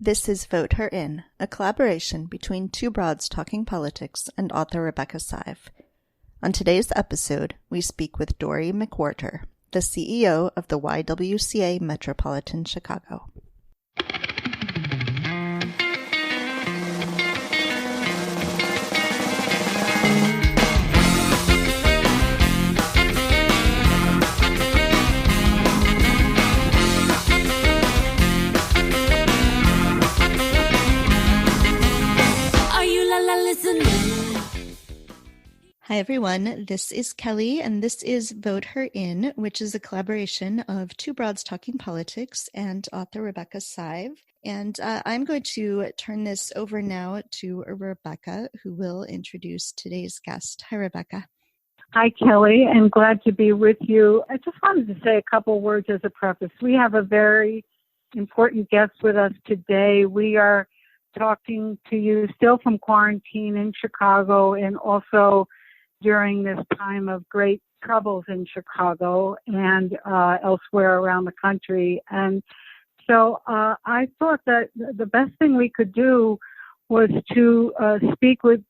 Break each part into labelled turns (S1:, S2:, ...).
S1: This is Vote Her In, a collaboration between Two Broads Talking Politics and author Rebecca Sive. On today's episode, we speak with Dorri McWhorter, the CEO of the YWCA Metropolitan Chicago. Hi, everyone. This is Kelly, and this is Vote Her In, which is a collaboration of Two Broads Talking Politics and author Rebecca Sive. And I'm going to turn this over now to Rebecca, who will introduce today's guest. Hi, Rebecca.
S2: Hi, Kelly, and glad to be with you. I just wanted to say a couple words as a preface. We have a very important guest with us today. We are talking to you still from quarantine in Chicago and also during this time of great troubles in Chicago and elsewhere around the country. And so I thought that the best thing we could do was to speak with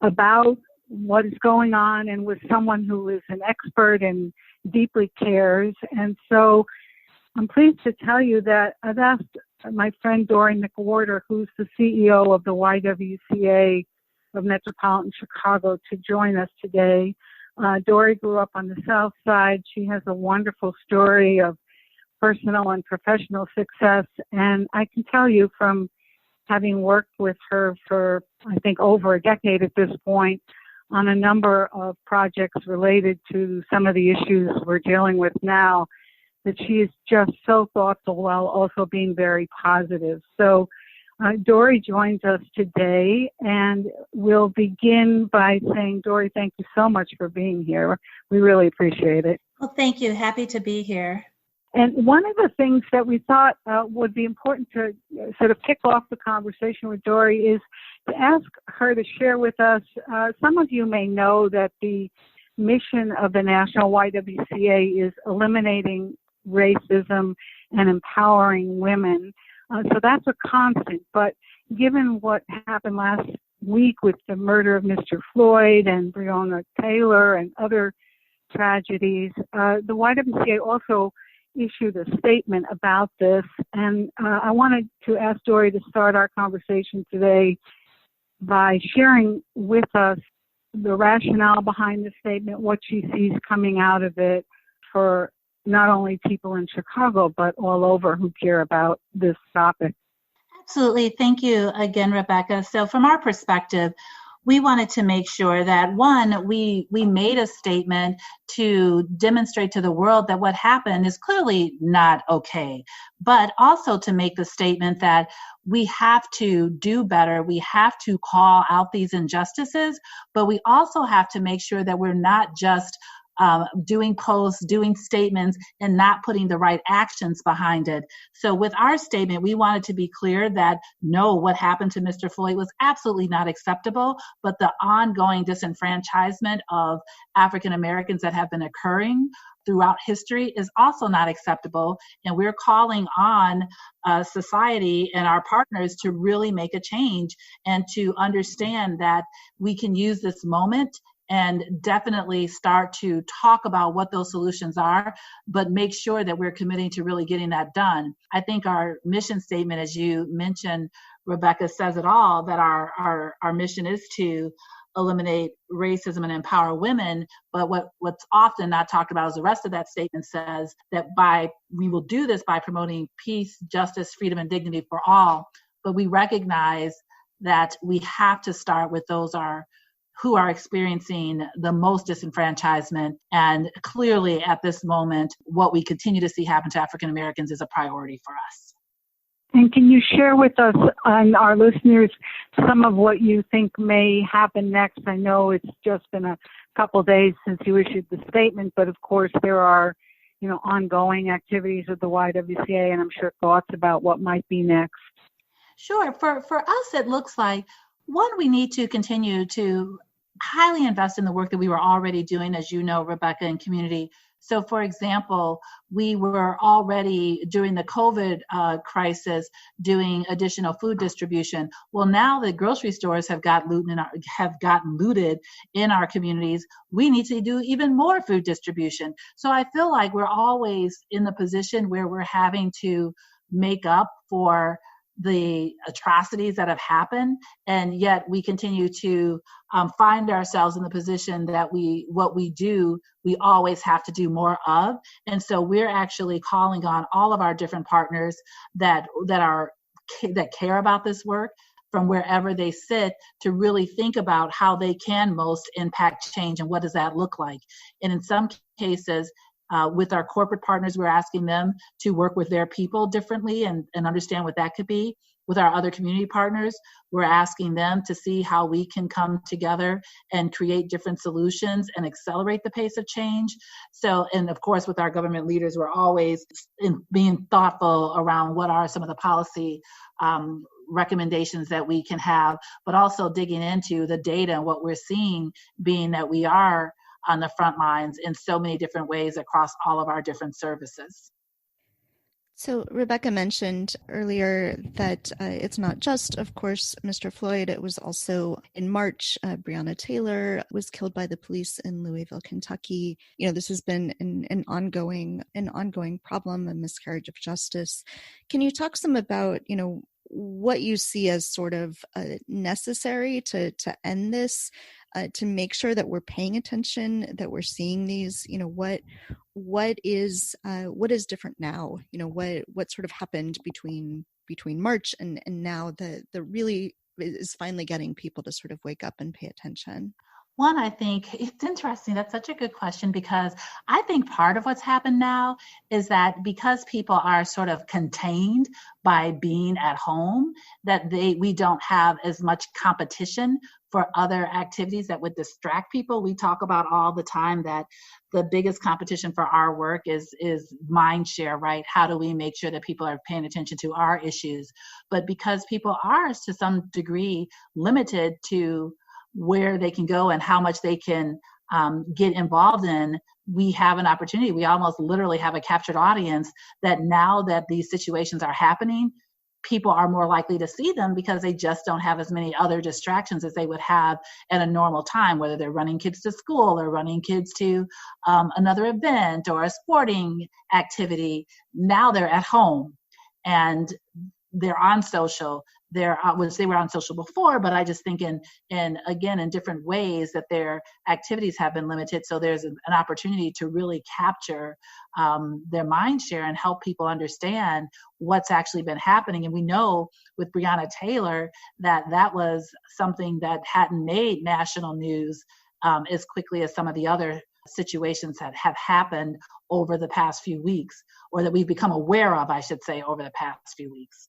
S2: about what is going on and with someone who is an expert and deeply cares. And so I'm pleased to tell you that I've asked my friend Dorri McWhorter, who's the CEO of the YWCA of Metropolitan Chicago, to join us today. Dorri grew up on the South Side. She has a wonderful story of personal and professional success. And I can tell you from having worked with her for, I think, over a decade at this point on a number of projects related to some of the issues we're dealing with now, that she is just so thoughtful while also being very positive. So Dorri joins us today, and we'll begin by saying, Dorri, thank you so much for being here. We really appreciate it.
S3: Well, thank you. Happy to be here.
S2: And one of the things that we thought would be important to sort of kick off the conversation with Dorri is to ask her to share with us, some of you may know that the mission of the National YWCA is eliminating racism and empowering women. So that's a constant. But given what happened last week with the murder of Mr. Floyd and Breonna Taylor and other tragedies, the YWCA also issued a statement about this. And I wanted to ask Dorri to start our conversation today by sharing with us the rationale behind the statement, what she sees coming out of it for not only people in Chicago, but all over who care about this topic.
S3: Absolutely. Thank you again, Rebecca. So from our perspective, we wanted to make sure that, one, we made a statement to demonstrate to the world that what happened is clearly not okay, but also to make the statement that we have to do better. We have to call out these injustices, but we also have to make sure that we're not just doing posts, doing statements, and not putting the right actions behind it. So with our statement, we wanted to be clear that no, what happened to Mr. Floyd was absolutely not acceptable, but the ongoing disenfranchisement of African Americans that have been occurring throughout history is also not acceptable. And we're calling on society and our partners to really make a change and to understand that we can use this moment and definitely start to talk about what those solutions are, but make sure that we're committing to really getting that done. I think our mission statement, as you mentioned, Rebecca, says it all, that our mission is to eliminate racism and empower women. But what's often not talked about is the rest of that statement says that we will do this by promoting peace, justice, freedom, and dignity for all. But we recognize that we have to start with those who are experiencing the most disenfranchisement. And clearly at this moment, what we continue to see happen to African Americans is a priority for us.
S2: And can you share with us and our listeners some of what you think may happen next? I know it's just been a couple of days since you issued the statement, but of course there are, ongoing activities at the YWCA, and I'm sure thoughts about what might be next.
S3: Sure. For us, it looks like, one, we need to continue to highly invest in the work that we were already doing, as you know, Rebecca, in community So, for example, we were already during the COVID crisis doing additional food distribution. Well, now the grocery stores have gotten looted in our communities. We need to do even more food distribution. So I feel like we're always in the position where we're having to make up for the atrocities that have happened, and yet we continue to find ourselves in the position that what we do, we always have to do more of. And so we're actually calling on all of our different partners that care about this work from wherever they sit to really think about how they can most impact change and what does that look like. And in some cases, with our corporate partners, we're asking them to work with their people differently and understand what that could be. With our other community partners, we're asking them to see how we can come together and create different solutions and accelerate the pace of change. So, and of course, with our government leaders, we're always being thoughtful around what are some of the policy recommendations that we can have, but also digging into the data and what we're seeing, being that we are on the front lines in so many different ways across all of our different services.
S1: So Rebecca mentioned earlier that it's not just, of course, Mr. Floyd. It was also in March, Breonna Taylor was killed by the police in Louisville, Kentucky. You know, this has been an ongoing problem, a miscarriage of justice. Can you talk some about, you know, what you see as sort of necessary to end this, to make sure that we're paying attention, that we're seeing these, you know, what is different now? You know, what sort of happened between March and now the really is finally getting people to sort of wake up and pay attention?
S3: One, I think it's interesting. That's such a good question, because I think part of what's happened now is that because people are sort of contained by being at home, that we don't have as much competition for other activities that would distract people. We talk about all the time that the biggest competition for our work is mind share, right? How do we make sure that people are paying attention to our issues? But because people are to some degree limited to where they can go and how much they can get involved in, we have an opportunity. We almost literally have a captured audience that now that these situations are happening, people are more likely to see them because they just don't have as many other distractions as they would have at a normal time, whether they're running kids to school or running kids to another event or a sporting activity. Now they're at home and they're on social. They were on social before, but I just think in different ways that their activities have been limited. So there's an opportunity to really capture their mind share and help people understand what's actually been happening. And we know with Breonna Taylor that was something that hadn't made national news as quickly as some of the other situations that have happened over the past few weeks, or that we've become aware of, I should say, over the past few weeks.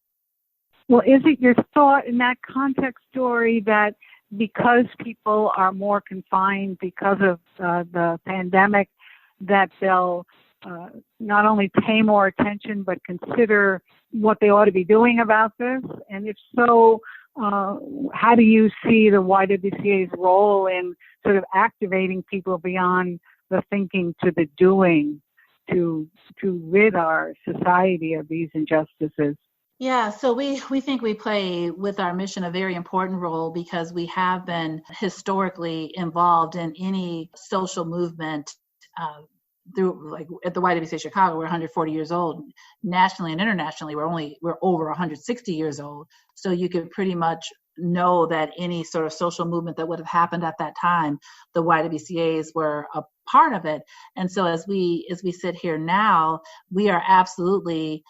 S2: Well, is it your thought in that context, Dorri, that because people are more confined because of the pandemic, that they'll not only pay more attention, but consider what they ought to be doing about this? And if so, how do you see the YWCA's role in sort of activating people beyond the thinking to the doing to rid our society of these injustices?
S3: Yeah, so we think we play with our mission a very important role, because we have been historically involved in any social movement through, like at the YWCA Chicago, we're 140 years old. Nationally and internationally, we're over 160 years old. So you could pretty much know that any sort of social movement that would have happened at that time, the YWCAs were a part of it. And so as we sit here now, we are absolutely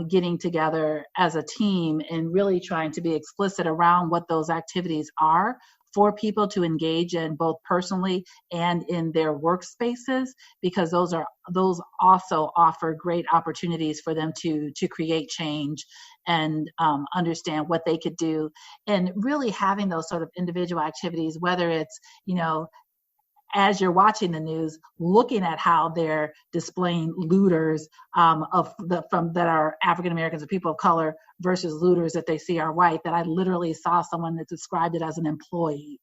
S3: getting together as a team and really trying to be explicit around what those activities are for people to engage in, both personally and in their workspaces, because those also offer great opportunities for them to create change and understand what they could do. And really having those sort of individual activities, whether it's, you know, as you're watching the news, looking at how they're displaying looters that are African Americans or people of color versus looters that they see are white, that I literally saw someone that described it as an employee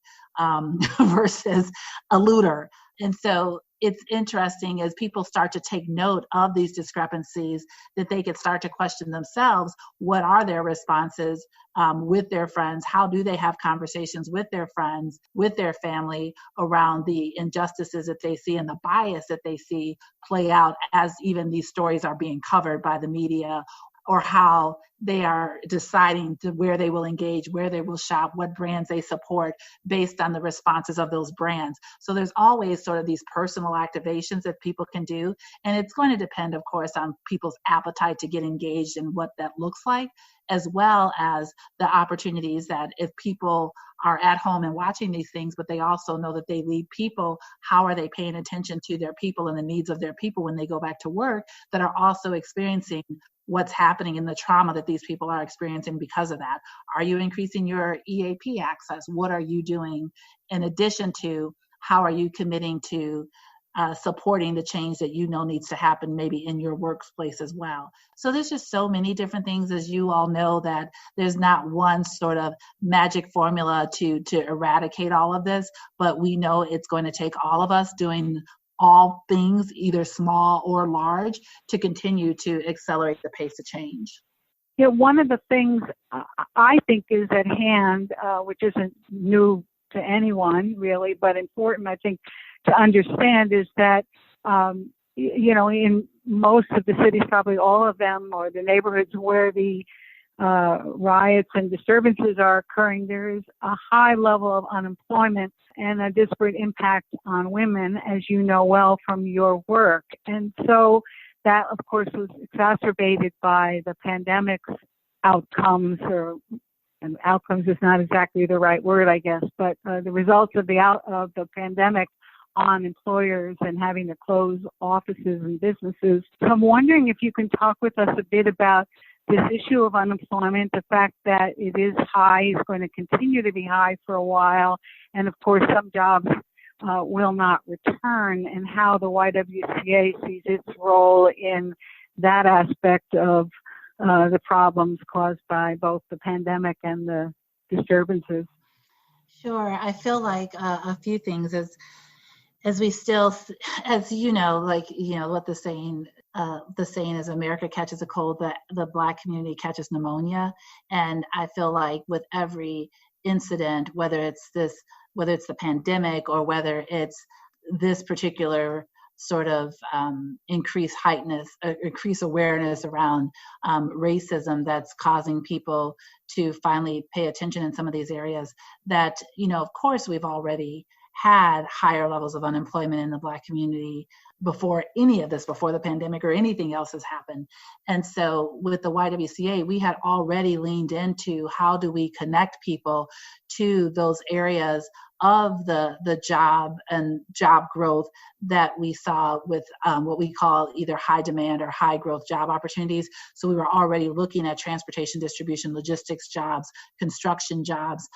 S3: versus a looter. And so it's interesting as people start to take note of these discrepancies that they could start to question themselves. What are their responses with their friends? How do they have conversations with their friends, with their family around the injustices that they see and the bias that they see play out as even these stories are being covered by the media, or how they are deciding to where they will engage, where they will shop, what brands they support based on the responses of those brands. So there's always sort of these personal activations that people can do. And it's going to depend, of course, on people's appetite to get engaged and what that looks like, as well as the opportunities that if people are at home and watching these things, but they also know that they lead people, how are they paying attention to their people and the needs of their people when they go back to work that are also experiencing what's happening in the trauma that these people are experiencing because of that? Are you increasing your EAP access? What are you doing in addition to how are you committing to supporting the change that you know needs to happen maybe in your workplace as well? So there's just so many different things, as you all know, that there's not one sort of magic formula to eradicate all of this, but we know it's going to take all of us doing all things, either small or large, to continue to accelerate the pace of change.
S2: Yeah, one of the things I think is at hand, which isn't new to anyone really, but important, I think, to understand is that, in most of the cities, probably all of them, or the neighborhoods where the riots and disturbances are occurring, there is a high level of unemployment and a disparate impact on women, as you know well from your work. And so that, of course, was exacerbated by the pandemic's outcomes, and outcomes is not exactly the right word, I guess, but the results of the pandemic on employers and having to close offices and businesses. So I'm wondering if you can talk with us a bit about this issue of unemployment, the fact that it is high, is going to continue to be high for a while, and of course some jobs will not return, and how the YWCA sees its role in that aspect of the problems caused by both the pandemic and the disturbances.
S3: Sure. I feel like a few things as we still, as you know, what the saying is, America catches a cold, the Black community catches pneumonia. And I feel like with every incident, whether it's the pandemic or whether it's this particular sort of increased awareness around racism that's causing people to finally pay attention in some of these areas, that, of course, we've already had higher levels of unemployment in the Black community before any of this, before the pandemic or anything else has happened. And so with the YWCA, we had already leaned into how do we connect people to those areas of the job and job growth that we saw with what we call either high demand or high growth job opportunities. So we were already looking at transportation, distribution, logistics jobs, construction jobs,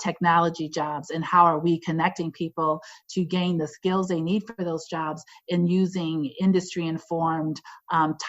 S3: technology jobs, and how are we connecting people to gain the skills they need for those jobs, and using industry-informed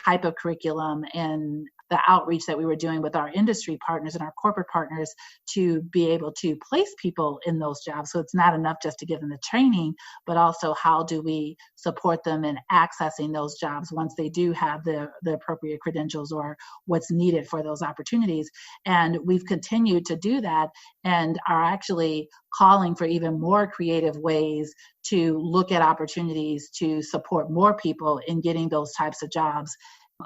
S3: type of curriculum and the outreach that we were doing with our industry partners and our corporate partners to be able to place people in those jobs. So it's not enough just to give them the training, but also how do we support them in accessing those jobs once they do have the appropriate credentials or what's needed for those opportunities. And we've continued to do that and are actually calling for even more creative ways to look at opportunities to support more people in getting those types of jobs.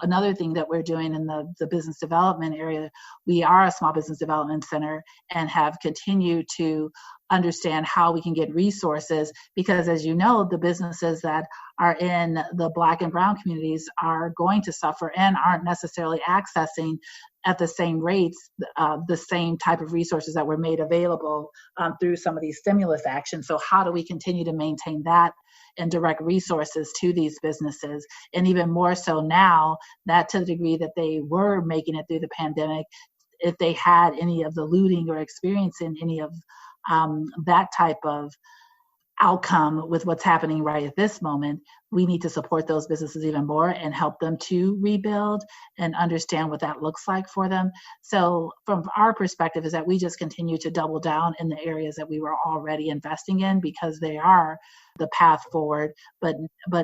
S3: Another thing that we're doing in the business development area, we are a small business development center and have continued to understand how we can get resources, because as you know, the businesses that are in the Black and brown communities are going to suffer and aren't necessarily accessing at the same rates the same type of resources that were made available through some of these stimulus actions. So how do we continue to maintain that and direct resources to these businesses? And even more so now, that to the degree that they were making it through the pandemic, if they had any of the looting or experiencing any of that type of outcome with what's happening right at this moment, we need to support those businesses even more and help them to rebuild and understand what that looks like for them. So from our perspective is that we just continue to double down in the areas that we were already investing in because they are the path forward. But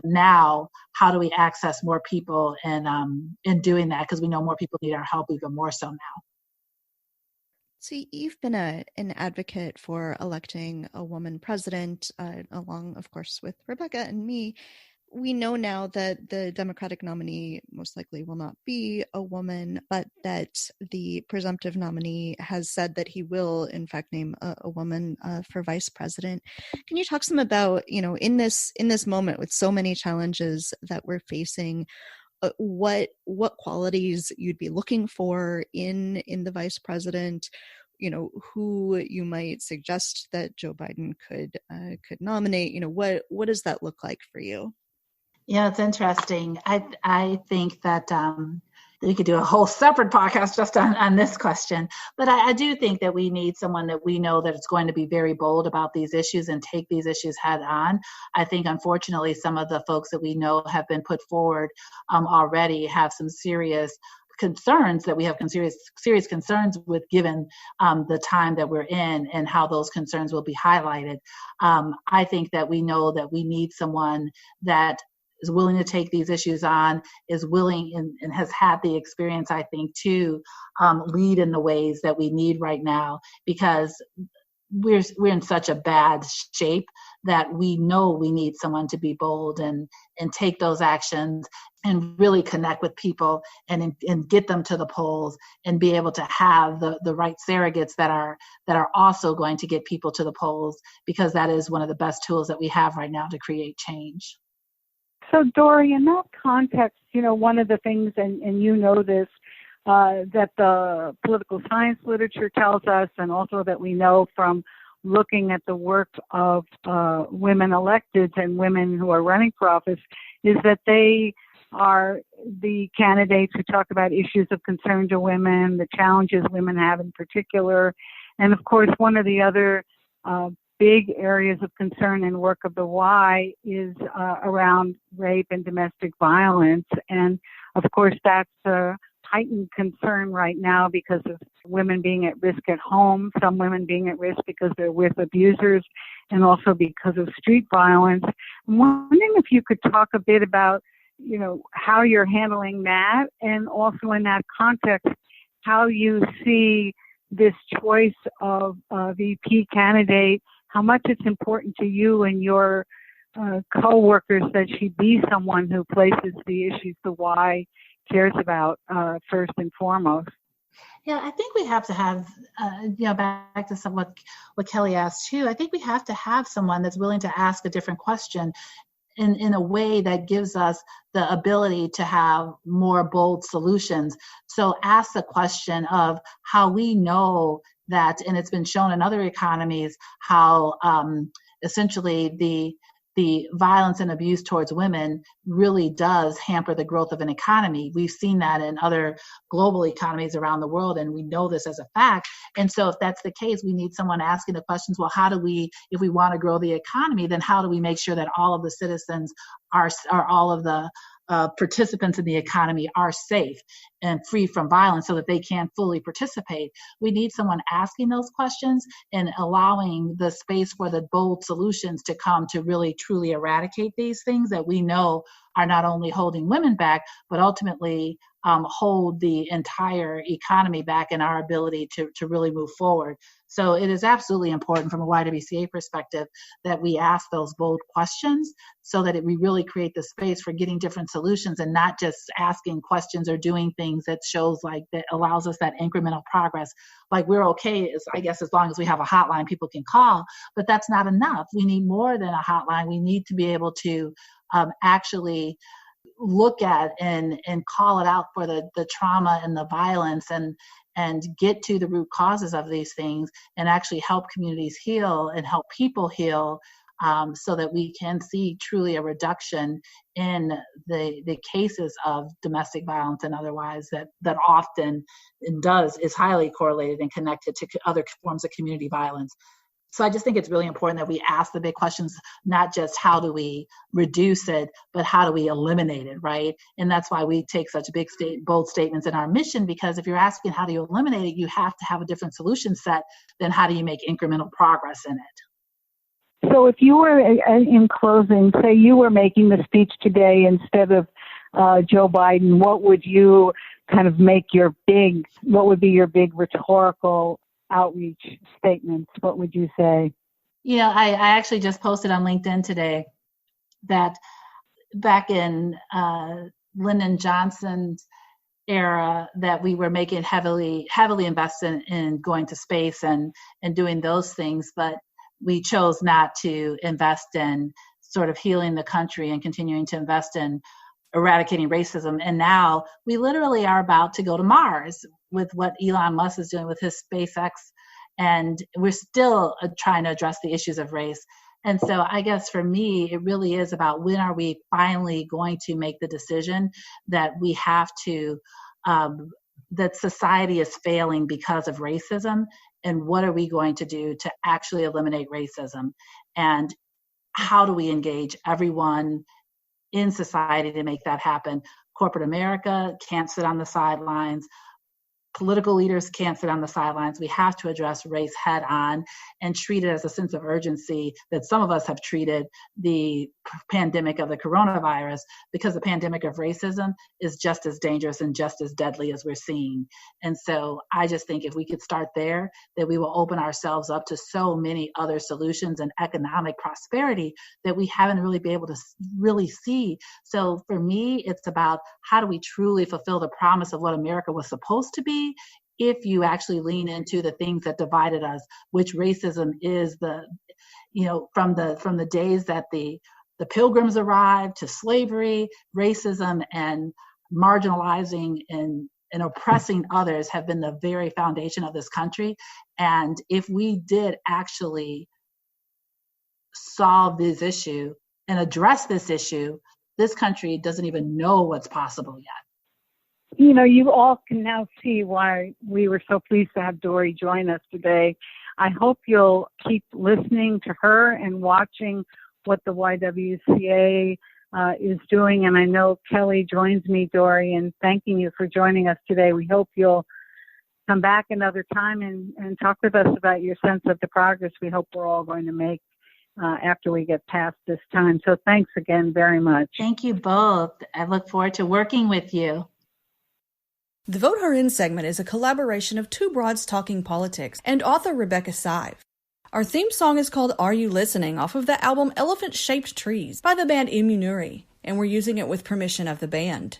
S3: now, how do we access more people in doing that? Because we know more people need our help even more so now.
S1: So you've been an advocate for electing a woman president, along, of course, with Rebecca and me. We know now that the Democratic nominee most likely will not be a woman, but that the presumptive nominee has said that he will, in fact, name a woman for vice president. Can you talk some about, in this moment with so many challenges that we're facing, what qualities you'd be looking for in the vice president, who you might suggest that Joe Biden could nominate, what does that look like for you?
S3: Yeah, it's interesting. I think that we could do a whole separate podcast just on this question. But I do think that we need someone that we know that is going to be very bold about these issues and take these issues head on. I think, unfortunately, some of the folks that we know have been put forward already have some serious concerns that we have serious concerns with, given the time that we're in and how those concerns will be highlighted. I think that we know that we need someone that is willing to take these issues on, is willing and has had the experience, I think, to lead in the ways that we need right now, because we're in such a bad shape that we know we need someone to be bold and take those actions and really connect with people and get them to the polls and be able to have the right surrogates that are also going to get people to the polls, because that is one of the best tools that we have right now to create change.
S2: So, Dorri, in that context, one of the things, and this, that the political science literature tells us, and also that we know from looking at the work of women electeds and women who are running for office, is that they are the candidates who talk about issues of concern to women, the challenges women have in particular. And of course, one of the other big areas of concern and work of the Y is around rape and domestic violence. And of course, that's a heightened concern right now because of women being at risk at home, some women being at risk because they're with abusers, and also because of street violence. I'm wondering if you could talk a bit about, how you're handling that, and also in that context, how you see this choice of VP candidate, how much it's important to you and your co-workers that she be someone who places the issues the Y cares about first and foremost.
S3: Yeah, I think we have to have, back to some what Kelly asked too, I think we have to have someone that's willing to ask a different question in a way that gives us the ability to have more bold solutions. So ask the question of how we know that, and it's been shown in other economies, how essentially the violence and abuse towards women really does hamper the growth of an economy. We've seen that in other global economies around the world, and we know this as a fact. And so if that's the case, we need someone asking the questions, well, how do we, if we want to grow the economy, then how do we make sure that all of the citizens are all of the participants in the economy are safe and free from violence so that they can fully participate? We need someone asking those questions and allowing the space for the bold solutions to come to really truly eradicate these things that we know are not only holding women back, but ultimately hold the entire economy back and our ability to really move forward. So it is absolutely important from a YWCA perspective that we ask those bold questions so that we really create the space for getting different solutions and not just asking questions or doing things that shows like that allows us that incremental progress. Like we're okay, I guess, as long as we have a hotline people can call, but that's not enough. We need more than a hotline. We need to be able to actually look at and call it out for the trauma and the violence and get to the root causes of these things and actually help communities heal and help people heal so that we can see truly a reduction in the cases of domestic violence and otherwise that often is highly correlated and connected to other forms of community violence. So I just think it's really important that we ask the big questions, not just how do we reduce it, but how do we eliminate it, right? And that's why we take such big, bold statements in our mission, because if you're asking how do you eliminate it, you have to have a different solution set than how do you make incremental progress in it.
S2: So if you were, in closing, say you were making the speech today instead of Joe Biden, what would you kind of what would be your big rhetorical outreach statements? What would you say?
S3: I actually just posted on LinkedIn today that back in Lyndon Johnson's era, that we were making heavily invested in going to space and doing those things, but we chose not to invest in sort of healing the country and continuing to invest in eradicating racism. And now we literally are about to go to Mars with what Elon Musk is doing with his SpaceX. And we're still trying to address the issues of race. And so I guess for me, it really is about when are we finally going to make the decision that we have to, that society is failing because of racism, and what are we going to do to actually eliminate racism? And how do we engage everyone in society to make that happen? Corporate America can't sit on the sidelines. Political leaders can't sit on the sidelines. We have to address race head on and treat it as a sense of urgency that some of us have treated the pandemic of the coronavirus, because the pandemic of racism is just as dangerous and just as deadly as we're seeing. And so I just think if we could start there, that we will open ourselves up to so many other solutions and economic prosperity that we haven't really been able to really see. So for me, it's about how do we truly fulfill the promise of what America was supposed to be, if you actually lean into the things that divided us, which racism is from the days that the Pilgrims arrived to slavery, racism and marginalizing and oppressing others have been the very foundation of this country. And if we did actually solve this issue and address this issue, this country doesn't even know what's possible yet.
S2: You all can now see why we were so pleased to have Dorri join us today. I hope you'll keep listening to her and watching what the YWCA is doing. And I know Kelly joins me, Dorri, in thanking you for joining us today. We hope you'll come back another time and talk with us about your sense of the progress we hope we're all going to make after we get past this time. So thanks again very much.
S3: Thank you both. I look forward to working with you.
S4: The Vote Her In segment is a collaboration of Two Broads Talking Politics and author Rebecca Sive. Our theme song is called Are You Listening, off of the album Elephant Shaped Trees by the band Immunuri, and we're using it with permission of the band.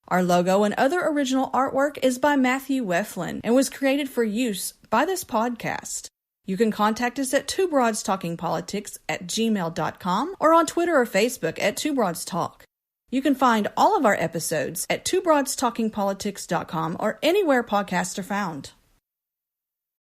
S4: Our logo and other original artwork is by Matthew Weflin and was created for use by this podcast. You can contact us at twobroadstalkingpolitics@gmail.com or on Twitter or Facebook at Two Broads Talk. You can find all of our episodes at twobroadstalkingpolitics.com or anywhere podcasts are found.